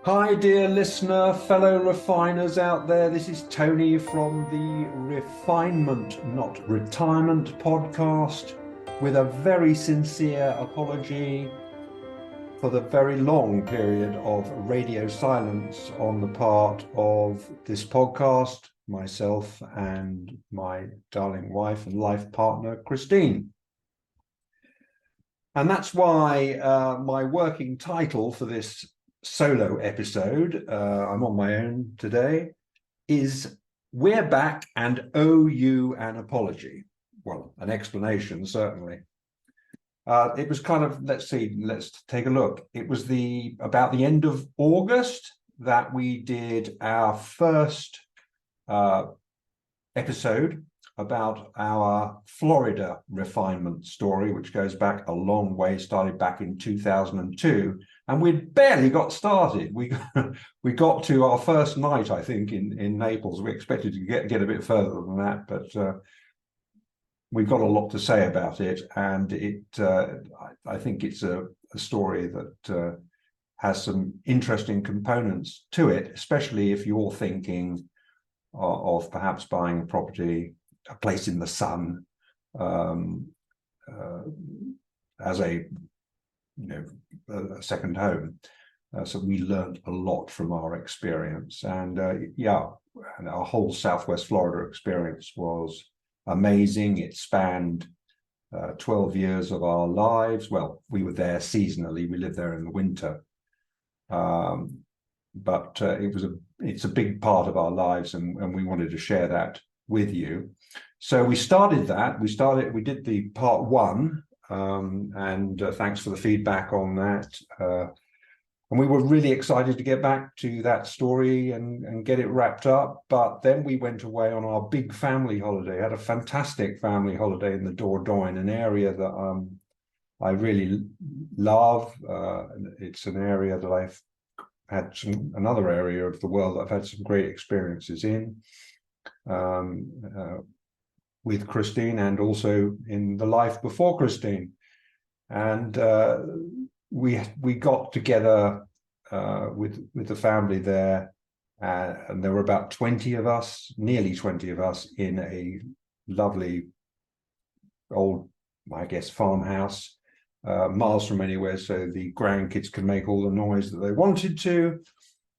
Hi, dear listener, fellow refiners out there. This is Tony from the Refinement, Not Retirement podcast, with a very sincere apology for the very long period of radio silence on the part of this podcast, myself and my darling wife and life partner, Christine. And that's why my working title for this solo episode, I'm on my own today, is We're Back and Owe You an Apology. Well, an explanation, certainly. It was kind of, let's take a look. It was about the end of August that we did our first episode about our Florida refinement story, which goes back a long way, started back in 2002. And we'd barely got started. We got to our first night, I think, in Naples. We expected to get a bit further than that, but we've got a lot to say about it. And I think it's a story that has some interesting components to it, especially if you're thinking of perhaps buying a property, a place in the sun, as a second home. So we learned a lot from our experience, and and our whole Southwest Florida experience was amazing. It spanned 12 years of our lives. Well, we were there seasonally. We lived there in the winter. But it's a big part of our lives, and we wanted to share that with you. So we did the part one, and thanks for the feedback on that. And we were really excited to get back to that story and get it wrapped up. But then we went away on our big family holiday, had a fantastic family holiday in the Dordogne, an area that I really love. It's an area that I've had another area of the world that I've had some great experiences in, with Christine, and also in the life before Christine. And we got together with the family there, and there were about 20 of us, nearly 20 of us, in a lovely old, I guess, farmhouse, miles from anywhere, so the grandkids could make all the noise that they wanted to.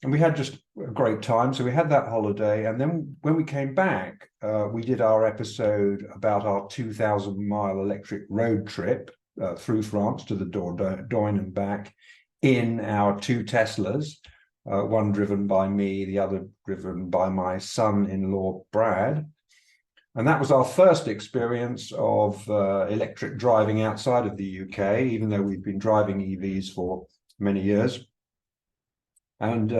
And we had just a great time. So we had that holiday. And then when we came back, we did our episode about our 2,000-mile electric road trip through France to the Dordogne and back in our two Teslas, one driven by me, the other driven by my son-in-law, Brad. And that was our first experience of electric driving outside of the UK, even though we've been driving EVs for many years. And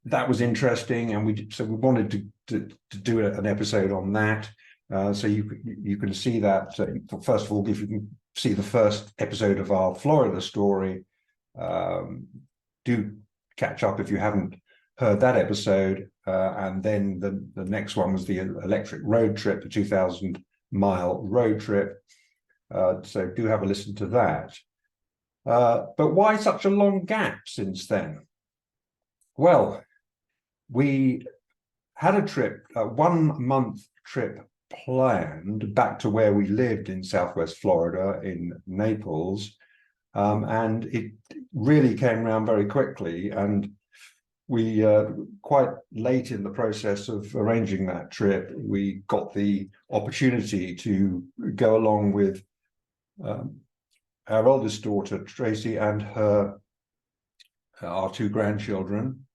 that was interesting, and we wanted to do an episode on that. So you can see that. First of all, if you can see the first episode of our Florida story, do catch up if you haven't heard that episode. And then the next one was the electric road trip, the 2,000-mile road trip. So do have a listen to that. But why such a long gap since then? Well, we had a trip, a 1-month trip planned back to where we lived in Southwest Florida in Naples. And it really came around very quickly. And we, quite late in the process of arranging that trip, we got the opportunity to go along with our oldest daughter, Tracy, and our two grandchildren,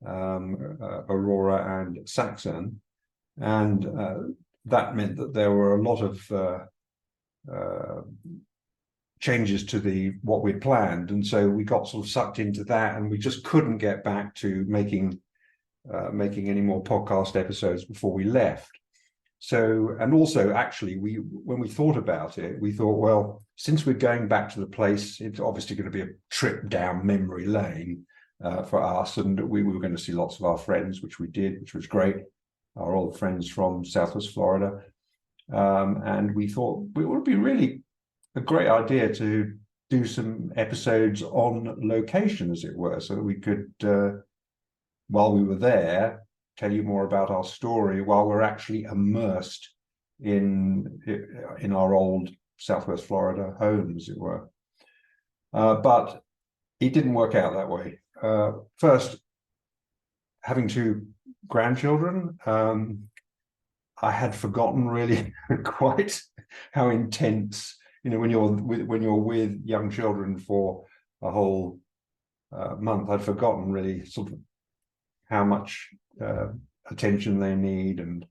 Aurora and Saxon. And that meant that there were a lot of changes to what we'd planned. And so we got sort of sucked into that, and we just couldn't get back to making any more podcast episodes before we left. So, and also actually, when we thought about it, we thought, well, since we're going back to the place, it's obviously going to be a trip down memory lane for us, and we were going to see lots of our friends, which we did, which was great, our old friends from Southwest Florida. And we thought it would be really a great idea to do some episodes on location, as it were, so that we could while we were there, tell you more about our story while we're actually immersed in our old Southwest Florida home, as it were. But it didn't work out that way. First, having two grandchildren, I had forgotten really quite how intense, when you're with young children for a whole month. I'd forgotten really sort of how much attention they need and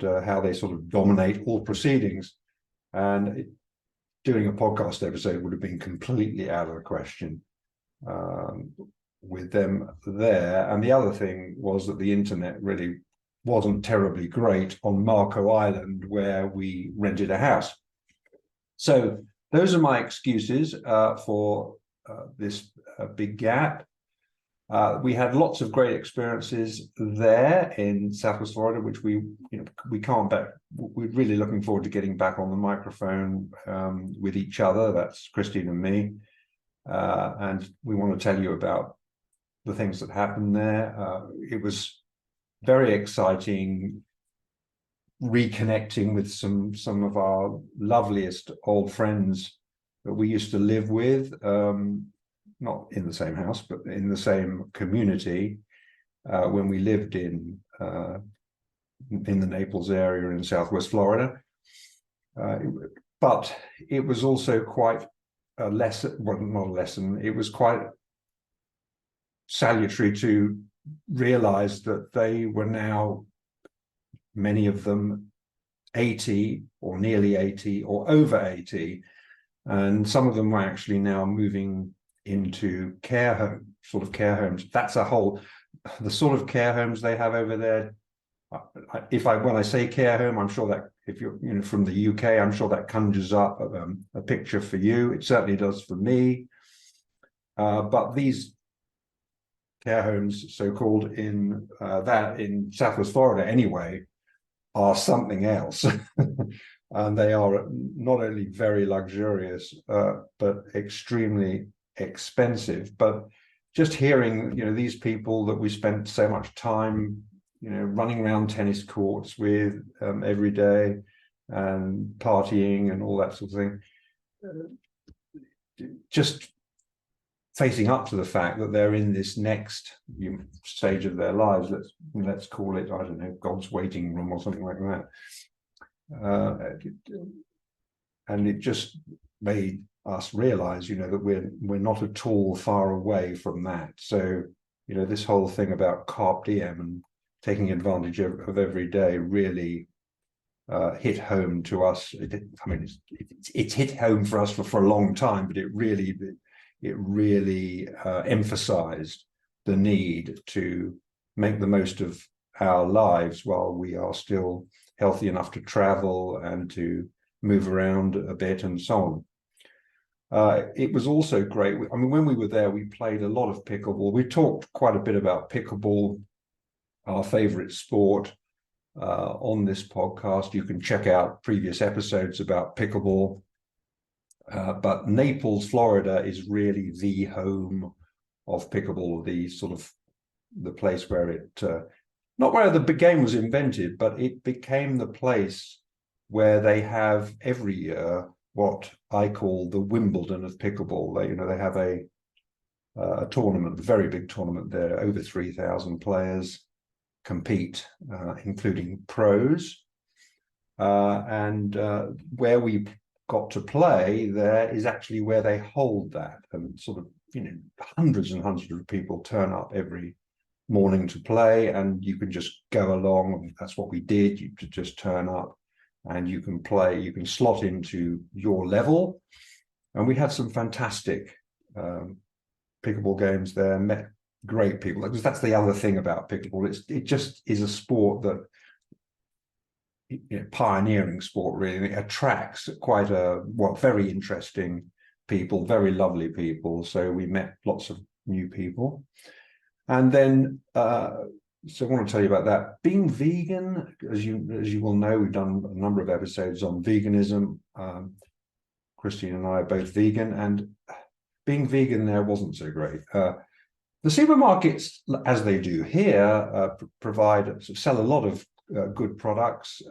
how they sort of dominate all proceedings. And doing a podcast episode would have been completely out of the question with them there. And the other thing was that the internet really wasn't terribly great on Marco Island, where we rented a house. So those are my excuses for this big gap. We had lots of great experiences there in Southwest Florida, which we can't back. We're really looking forward to getting back on the microphone with each other. That's Christine and me. And we want to tell you about the things that happened there. It was very exciting reconnecting with some of our loveliest old friends that we used to live with, not in the same house, but in the same community when we lived in the Naples area in Southwest Florida. But it was also quite a lesson, well, not a lesson, it was quite salutary to realize that they were now, many of them, 80 or nearly 80 or over 80, and some of them were actually now moving into care homes. That's the sort of care homes they have over there. When I say care home, I'm sure that if you're from the UK, I'm sure that conjures up a picture for you. It certainly does for me. But these care homes, so-called, in Southwest Florida anyway, are something else. And they are not only very luxurious, but extremely expensive. But just hearing, these people that we spent so much time, running around tennis courts with every day and partying and all that sort of thing, just facing up to the fact that they're in this next stage of their lives. Let's call it, I don't know, God's waiting room or something like that. And it just made us realize, that we're not at all far away from that. So, this whole thing about carpe diem and taking advantage of every day really hit home to us. It's hit home for us for a long time, but it really emphasized the need to make the most of our lives while we are still healthy enough to travel and to move around a bit and so on. It was also great. When we were there, we played a lot of pickleball. We talked quite a bit about pickleball, our favorite sport, on this podcast. You can check out previous episodes about pickleball. But Naples, Florida is really the home of pickleball, the place where it, not where the big game was invented, but it became the place where they have every year what I call the Wimbledon of pickleball. They have a tournament, a very big tournament there. Over 3,000 players compete, including pros. And where we got to play there is actually where they hold that, and hundreds and hundreds of people turn up every morning to play, and you can just go along. That's what we did. You could just turn up and you can play, you can slot into your level. And we had some fantastic pickleball games there, met great people, because that's the other thing about pickleball. It just is a sport that, pioneering sport, really. It attracts quite very interesting people, very lovely people. So we met lots of new people. And then so I want to tell you about that. Being vegan, as you will know, we've done a number of episodes on veganism. Christine and I are both vegan, and being vegan there wasn't so great. The supermarkets, as they do here, sell a lot of good products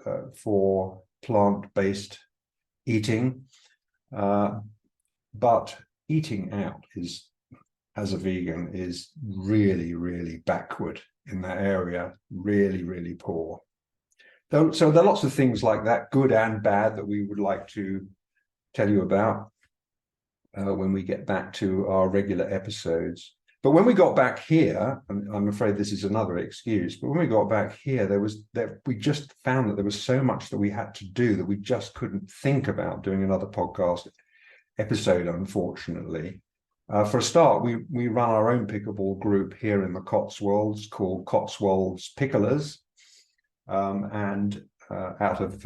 for plant-based eating, but eating out is, as a vegan, is really, really backward in that area, really, really poor. So there are lots of things like that, good and bad, that we would like to tell you about when we get back to our regular episodes. But when we got back here, and I'm afraid this is another excuse, but when we got back here, we just found that there was so much that we had to do that we just couldn't think about doing another podcast episode, unfortunately. For a start, we run our own pickleball group here in the Cotswolds called Cotswolds Picklers, and out of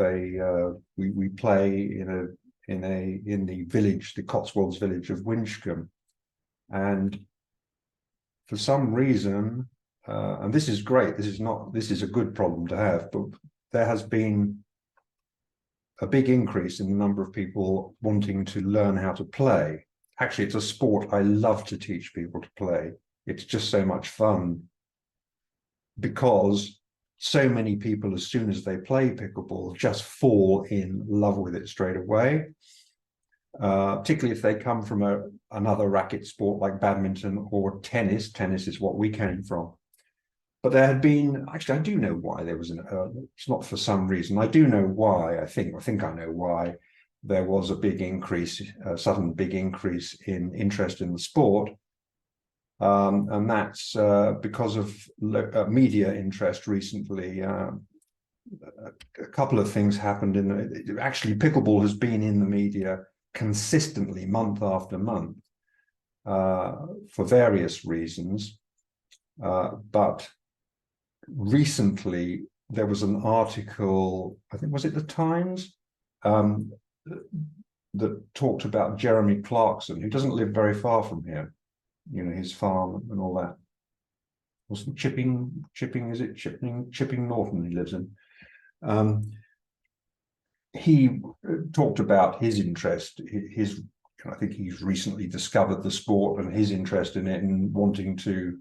we play in the village, the Cotswolds village of Winchcombe, and for some reason, and this is great. This is a good problem to have, but there has been a big increase in the number of people wanting to learn how to play. Actually, it's a sport I love to teach people to play. It's just so much fun because so many people, as soon as they play pickleball, just fall in love with it straight away. Particularly if they come from another racket sport like badminton or tennis. Tennis is what we came from. But there had been, actually, I do know why there was it's not for some reason. I do know why. I think I know why there was a big increase, a sudden big increase in interest in the sport. And that's because of media interest recently. A couple of things happened actually, pickleball has been in the media consistently month after month for various reasons. But recently there was an article, I think, was it the Times, that talked about Jeremy Clarkson, who doesn't live very far from here, you know, his farm and all that. Wasn't Chipping Norton he lives in. He talked about his interest, I think he's recently discovered the sport and his interest in it, and wanting to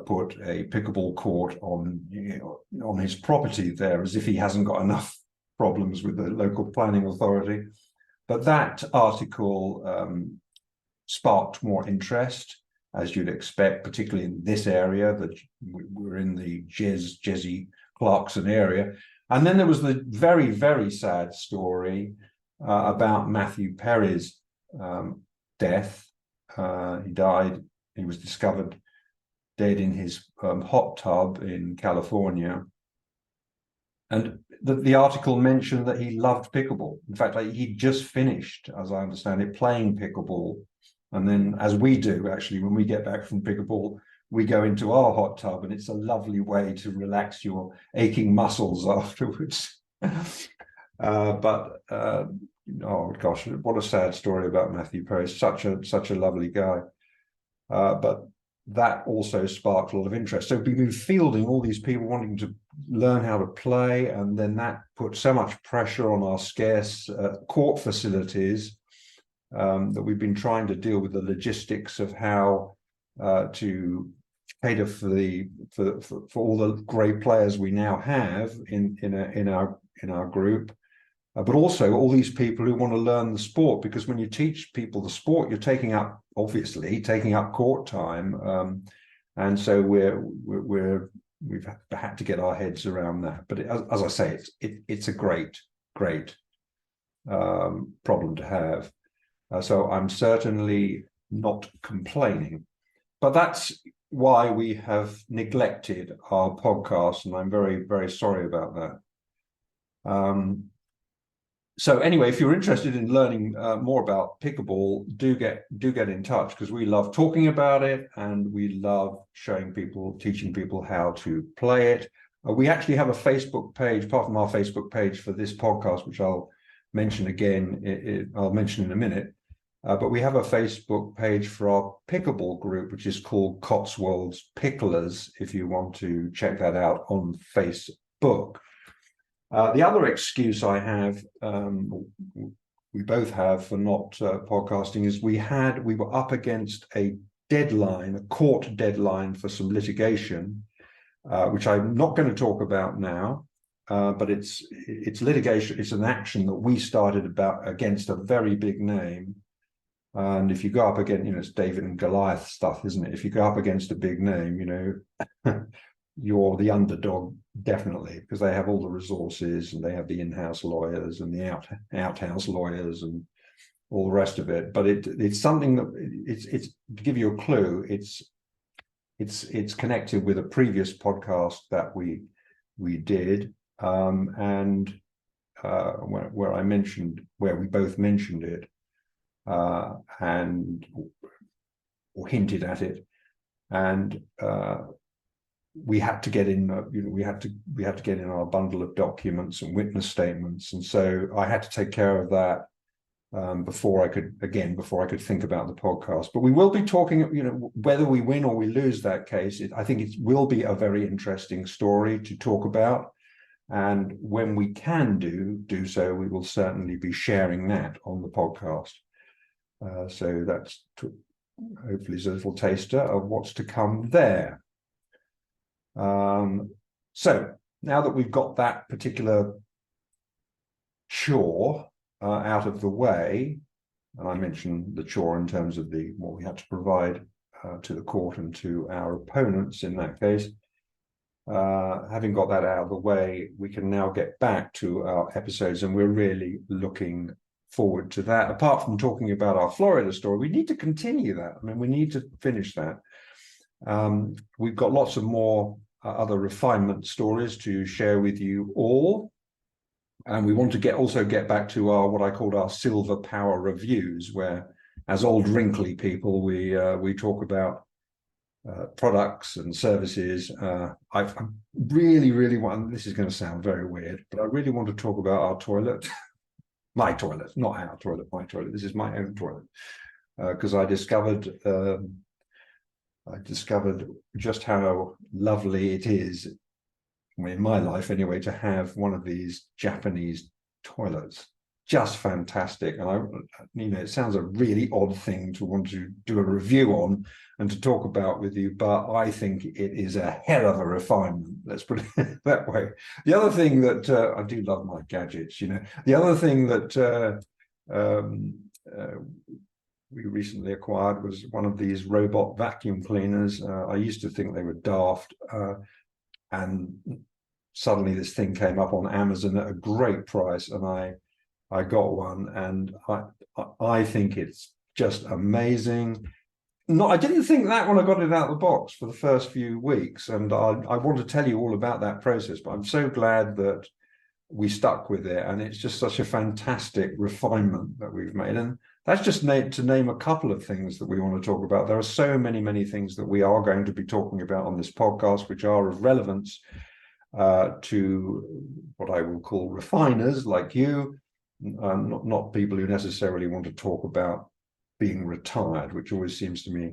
put a pickleball court on his property there, as if he hasn't got enough problems with the local planning authority. But that article sparked more interest, as you'd expect, particularly in this area, that we're in the Jezzy Clarkson area. And then there was the very, very sad story about Matthew Perry's death. He died, he was discovered dead in his hot tub in California. And the article mentioned that he loved pickleball. In fact, he just finished, as I understand it, playing pickleball. And then, as we do, actually, when we get back from pickleball, we go into our hot tub, and it's a lovely way to relax your aching muscles afterwards. Oh gosh, what a sad story about Matthew Perry. Such a lovely guy. But that also sparked a lot of interest. So we've been fielding all these people wanting to learn how to play, and then that put so much pressure on our scarce court facilities that we've been trying to deal with the logistics of how to cater for all the great players we now have in our group, but also all these people who want to learn the sport, because when you teach people the sport, you're obviously taking up court time, and so we've had to get our heads around that. But as I say, it's a great problem to have. So I'm certainly not complaining, but that's why we have neglected our podcast, and I'm very, very sorry about that. So anyway, if you're interested in learning more about pickleball, do get in touch, because we love talking about it, and we love teaching people how to play it. We actually have a Facebook page, apart from our Facebook page for this podcast, which I'll mention again. I'll mention in a minute. But we have a Facebook page for our pickleball group, which is called Cotswolds Picklers, if you want to check that out on Facebook. The other excuse I have, we both have, for not podcasting, is we were up against a deadline, a court deadline for some litigation, which I'm not going to talk about now, but it's litigation. It's an action that we started about against a very big name. And if you go up against, it's David and Goliath stuff, isn't it? If you go up against a big name, you're the underdog, definitely, because they have all the resources and they have the in-house lawyers and the out-house lawyers and all the rest of it. But it's something that it's to give you a clue. It's connected with a previous podcast that we did, and where we both mentioned it, and or hinted at it, and we had to get in. We had to get in our bundle of documents and witness statements, and so I had to take care of that before I could think about the podcast. But we will be talking, whether we win or we lose that case. I think it will be a very interesting story to talk about, and when we can do so, we will certainly be sharing that on the podcast. So that's hopefully a little taster of what's to come there. So now that we've got that particular chore out of the way, and I mentioned the chore in terms of what we had to provide to the court and to our opponents in that case, having got that out of the way, we can now get back to our episodes, and we're really looking forward to that. Apart from talking about our Florida story, we need to continue that. I mean, we need to finish that. We've got lots of more other refinement stories to share with you all. And we want to also get back to what I called our silver power reviews, where, as old wrinkly people, we talk about products and services. I really, really want, this is going to sound very weird, but I really want to talk about our toilet. My toilet, not our toilet, my toilet. This is my own toilet, because I discovered just how lovely it is, in my life anyway, to have one of these Japanese toilets. Just fantastic. And it sounds a really odd thing to want to do a review on and to talk about with you, but I think it is a hell of a refinement, let's put it that way. The other thing that I do love my gadgets, the other thing that we recently acquired was one of these robot vacuum cleaners. I used to think they were daft, and suddenly this thing came up on Amazon at a great price, and I got one, and I think it's just amazing. I didn't think that when I got it out of the box for the first few weeks, and I want to tell you all about that process, but I'm so glad that we stuck with it, and it's just such a fantastic refinement that we've made. And that's just to name a couple of things that we want to talk about. There are so many, many things that we are going to be talking about on this podcast, which are of relevance to what I will call refiners like you, not people who necessarily want to talk about being retired, which always seems to me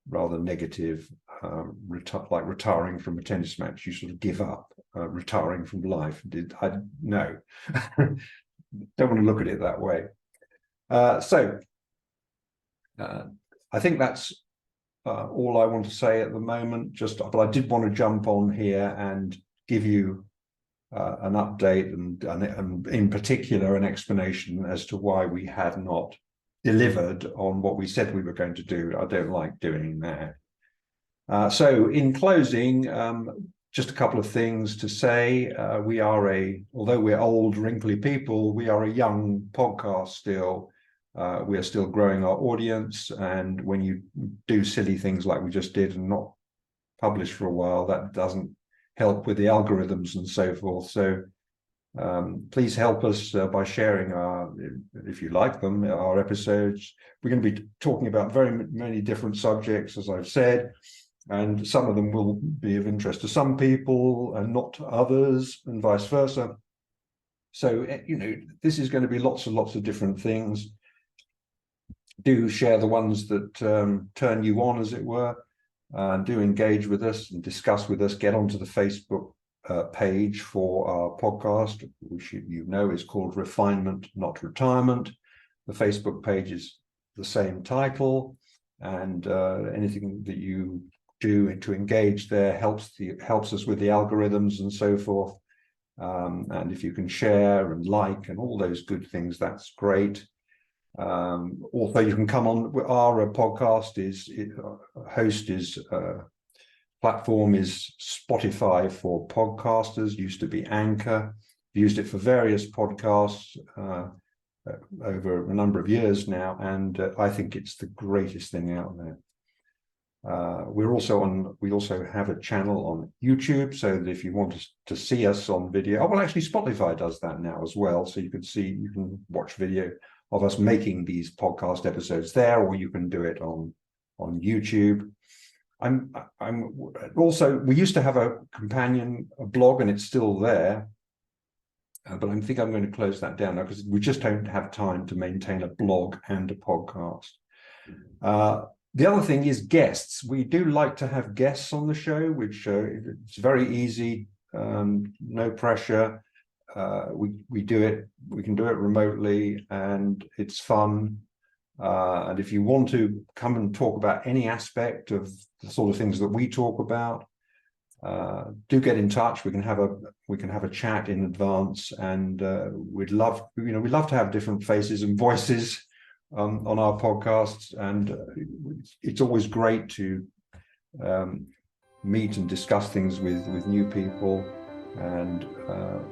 rather negative, like retiring from a tennis match. You sort of give up, retiring from life. No, don't want to look at it that way. So I think that's all I want to say at the moment. But I did want to jump on here and give you an update and in particular an explanation as to why we had not delivered on what we said we were going to do. I don't like doing that. So in closing, just a couple of things to say. Although we're old, wrinkly people, we are a young podcast still. We are still growing our audience. And when you do silly things like we just did and not publish for a while, that doesn't help with the algorithms and so forth. So please help us by sharing if you like them, our episodes. We're going to be talking about very many different subjects, as I've said, and some of them will be of interest to some people and not to others, and vice versa. So, this is going to be lots and lots of different things. Do share the ones that turn you on, as it were. Do engage with us and discuss with us. Get onto the Facebook page for our podcast, which is called Refinement, Not Retirement. The Facebook page is the same title. and anything that you do to engage there helps us with the algorithms and so forth. And if you can share and like and all those good things, that's great. Also, you can come on our podcast platform is Spotify for podcasters, used to be Anchor. Used it for various podcasts over a number of years now, and I think it's the greatest thing out there. We also have a channel on YouTube, so that if you want to see us on video, well, actually Spotify does that now as well, so you can watch video of us making these podcast episodes there, or you can do it on YouTube. I'm also, we used to have a blog, and it's still there, but I think I'm going to close that down now because we just don't have time to maintain a blog and a podcast. The other thing is guests. We do like to have guests on the show, which it's very easy, no pressure. We can do it remotely, and it's fun. And if you want to come and talk about any aspect of the sort of things that we talk about, do get in touch. We can have a chat in advance, and we'd love to have different faces and voices on our podcasts, and it's always great to meet and discuss things with new people, and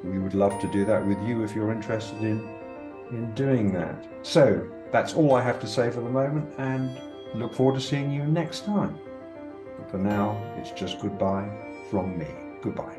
we would love to do that with you if you're interested in doing that. So that's all I have to say for the moment, and look forward to seeing you next time. But for now, it's just goodbye from me. Goodbye.